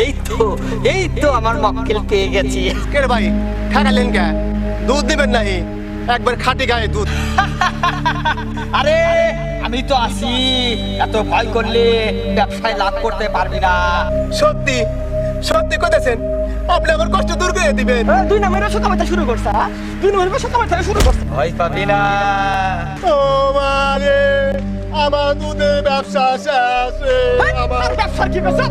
এই তো আমার মক্কেল পেয়ে গেছি। কে রে ভাই, ঠেকালেন কে? দুধ দিবেন নাহি? একবার খাঁটি গায়ে দুধ। আরে আমি তো আছি, এত ভয় করলে ব্যবসায় লাভ করতে পারবি না। সত্যি সত্যি কইতেছেন? আপনি আমার কষ্ট দূর করে দিবেন? দুই নামের সাথে আমার শুরু করছে, দুই নামের সাথে আমার শুরু করছে। ভয় পাবি না। ও মারে, আমার দুধের ব্যবসা শেষ রে। আমার ব্যবসার কি ব্যবসা?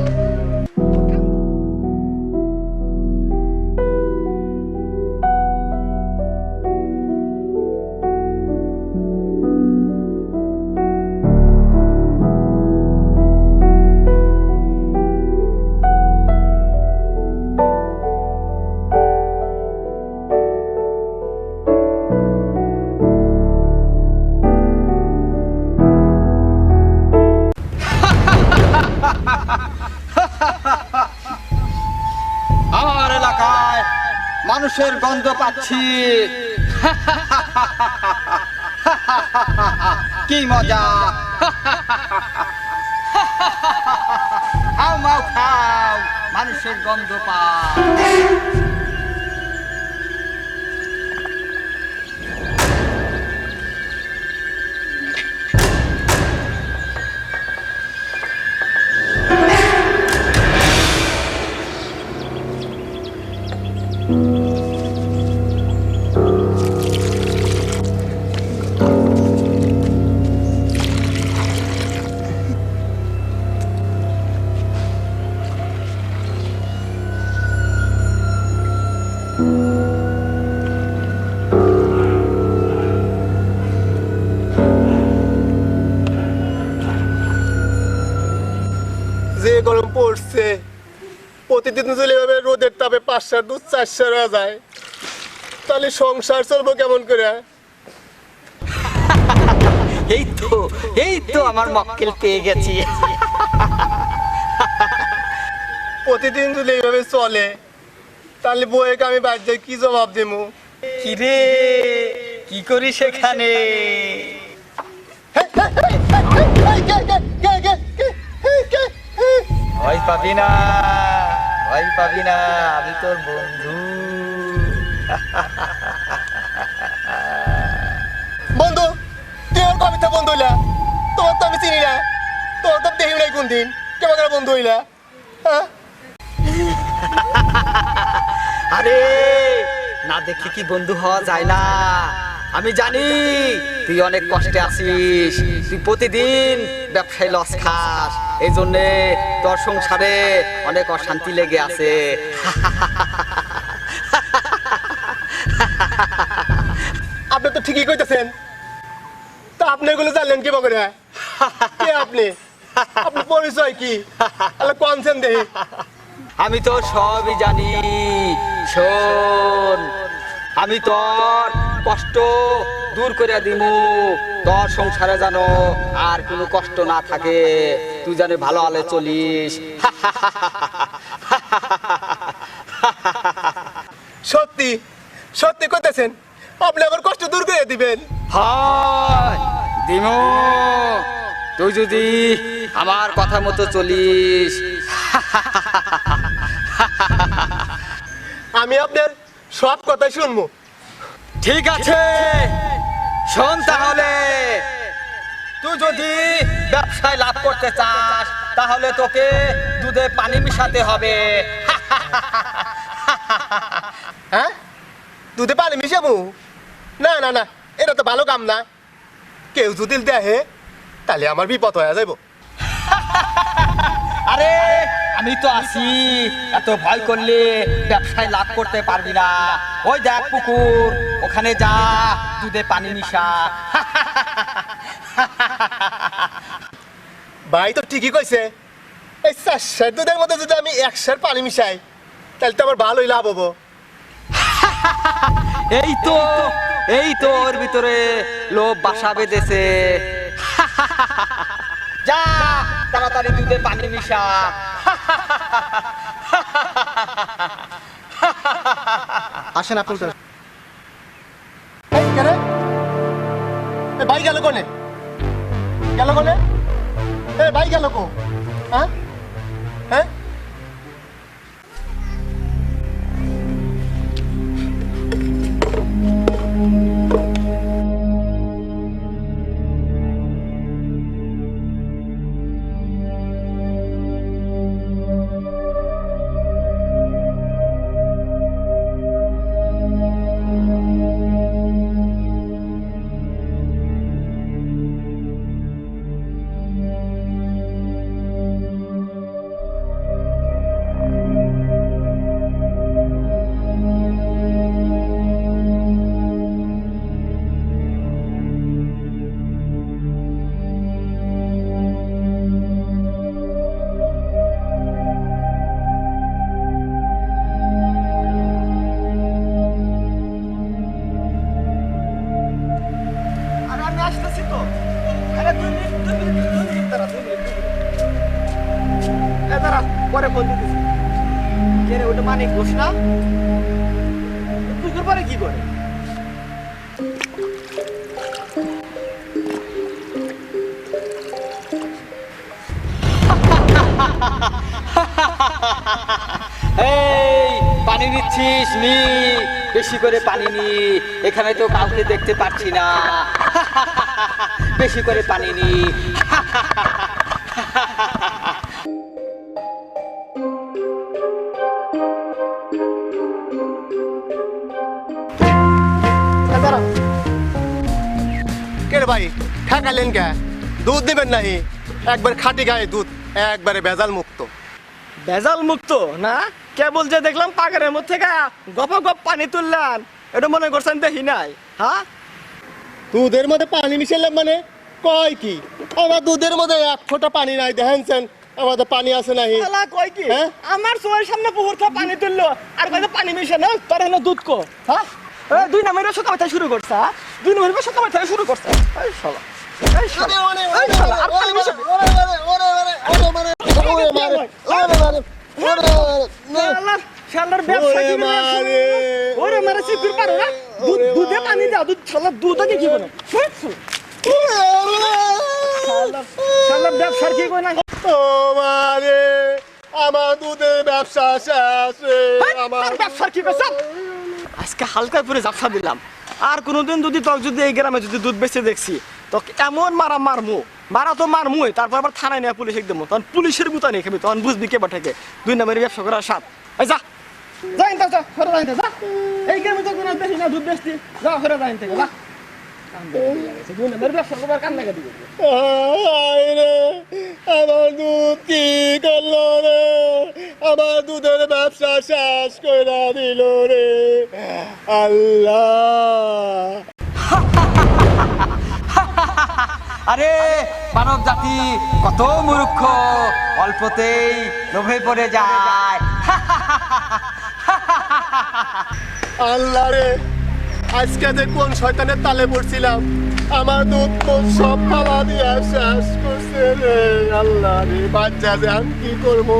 আমার এলাকায় মানুষের গন্ধ পাচ্ছি। কি মজা! খাও মাও খাও, মানুষের গন্ধ পাও। যে গরম পড়ছে, প্রতিদিন যদি এভাবে রোদের তাপে 5 দুধ 4 হয়ে যায়, তাহলে সংসার চলবো কেমন করে? এই তো আমার মক্কেল পেয়ে গেছি। প্রতিদিন যদি এইভাবে চলে, তাহলে বউকে আমি বাড়িতে কি জবাব দেবো? কিরে, কি করি সেখানে? ভয় পাবি না, ভয় পাবি না, আমি তোর বন্ধু। বন্ধু, তুই আমার কবিতা বন্ধু হইলা? তোমার তো আমি চিনি না, তোর তো দেখি নাই কোনদিন, কেমন করে বন্ধু হইলা? হ্যাঁ, আরে না দেখে কি বন্ধু হওয়া যায় না? আমি জানি তুই অনেক কষ্টে আছিস, তুই প্রতিদিন ব্যবসায় লস খাস, এই জন্যে তোর সংসারে অনেক অশান্তি লেগে আছে। আপনি তো ঠিকই কইতেছেন। তা আপনি এগুলো জানলেন কি করে? কে আপনি? আপনার পরিচয় কি? তাহলে কনসেন দেখি। আমি তো সবই জানি। শোন, আমি তোর কষ্ট দূর করে দিমু, তোর সংসারে যেন আর কোনো কষ্ট না থাকে, তুই জানে ভালো আলে চলিস। সত্যি সত্যি কইতেছেন? আপনি আমার কষ্ট দূর করে দিবেন? হয় দিমু, তুই যদি আমার কথা মতো চলিস। আমি আপনার সব কথাই শুনবো। ঠিক আছে, শোন তাহলে, তুই যদি ব্যবসায় লাভ করতে চাস, তাহলে তোকে দুধে পানি মিশাতে হবে। হ্যাঁ, দুধে পানি মিশাবো? না না না, এটা তো ভালো কাম না। কেউ যদি দেখে, তাহলে আমার বিপদ হয়ে যাইব। আরে আমি তো আছি, এত ভয় করলে ব্যবসায় লাভ করতে পারবি না। ওই দেখ পুকুর, ওখানে যা, দুধে পানি মিশা। ভাই তো ঠিকই কইছে। এই 4 দুধের মধ্যে যদি আমি 1 পানি মিশাই, তাহলে তো আমার ভালোই লাভ হবো। এই তো ওর ভিতরে লোভ বাসা বেঁধেছে। যা তাড়াতাড়ি দুধে পানি মিশা। আসেন আপনি তো। এই কেন? এই ভাই গেল কোনে? গেল কোনে? এই ভাই গেল কো? হ্যাঁ হ্যাঁ, পরে ফোন দিতেছি কে রে ওটা মানিক ঘোষ না পুকুর পরে কি করে এই পানি নিচ্ছিস নি, বেশি করে পানি নি, এখানে তো কাউকে দেখতে পাচ্ছি না। বেশি করে পানি নি। কে রে ভাই ঠেকালেন কে? দুধ নেবেন নাহি? একবার খাঁটি গায়ে দুধ, একবারে ভেজাল মুক্ত। ভেজাল মুক্ত না কেবল যে দেখলাম পাগারের মধ্যে গপ গপ পানি তুললেন এটা মনে করছেন দেখি নাই হ্যাঁ দুধের মধ্যে পানি মিশালাম মানে কয় কি? আমার দুধের মধ্যে এক ফোঁটা পানি নাই, দেখেন আমাদের পানি আছে নাহি? শালা কয় কি হ্যাঁ? আমার চোখের সামনে পুকুর থেকে পানি তুললো আর কয় যে পানি মিশে না তোর এখানে দুধ কো হ্যাঁ দুই নম্বরের সকাল থেকে শুরু করছে হ্যাঁ? দুই নম্বরের সকাল থেকে শুরু করছে এই শালা এই শালা এই শালা আর পানি মিশে শালার ব্যবসা কি ওরে মারে সিকুর পারো না দুধে পানি দাও দুধ শালা দুধকে কি করে শালার ব্যবসার কি করে না তোমারে আমার দুধের ব্যবসা শেষ রে, আমার ব্যবসার কি করছ আজকে হালকা করে জাফসা দিলাম আর কোনোদিন যদি তোর যদি এই গ্রামে যদি দুধ বেচে দেখছি তো এমন মারা তো মারমুই তারপর আবার থানায় নিয়ে পুলিশ একদম তখন পুলিশের গুতা নিয়ে খাবি তখন বুঝবি কে বাটাকে দুই নম্বরের ব্যবসা করার সাথ এই যা যাই তা যা ঘরে যাই যা এই গ্রামে তো কোনো বেশি না দুধ বেচতি যা ঘরে যাই থেকে যা দুই নম্বরের ব্যবসা করবার কান লাগা দিবি আয় রে, আমার দুধ কি করলো রে, আমার দুধের ব্যবসা শেষ করে দিল রে আল্লাহ। আরে মানব জাতি কত মূর্খ, অল্পতেই লোভে পড়ে যায়। আল্লাহ রে, আজকে যে কোন শয়তানের তালে পড়ছিলাম, আমার দুধ তো সব খাওয়া দিয়ে শেষ করছে রে আল্লাহ রে, বাচ্চা যে আমি কি করবো?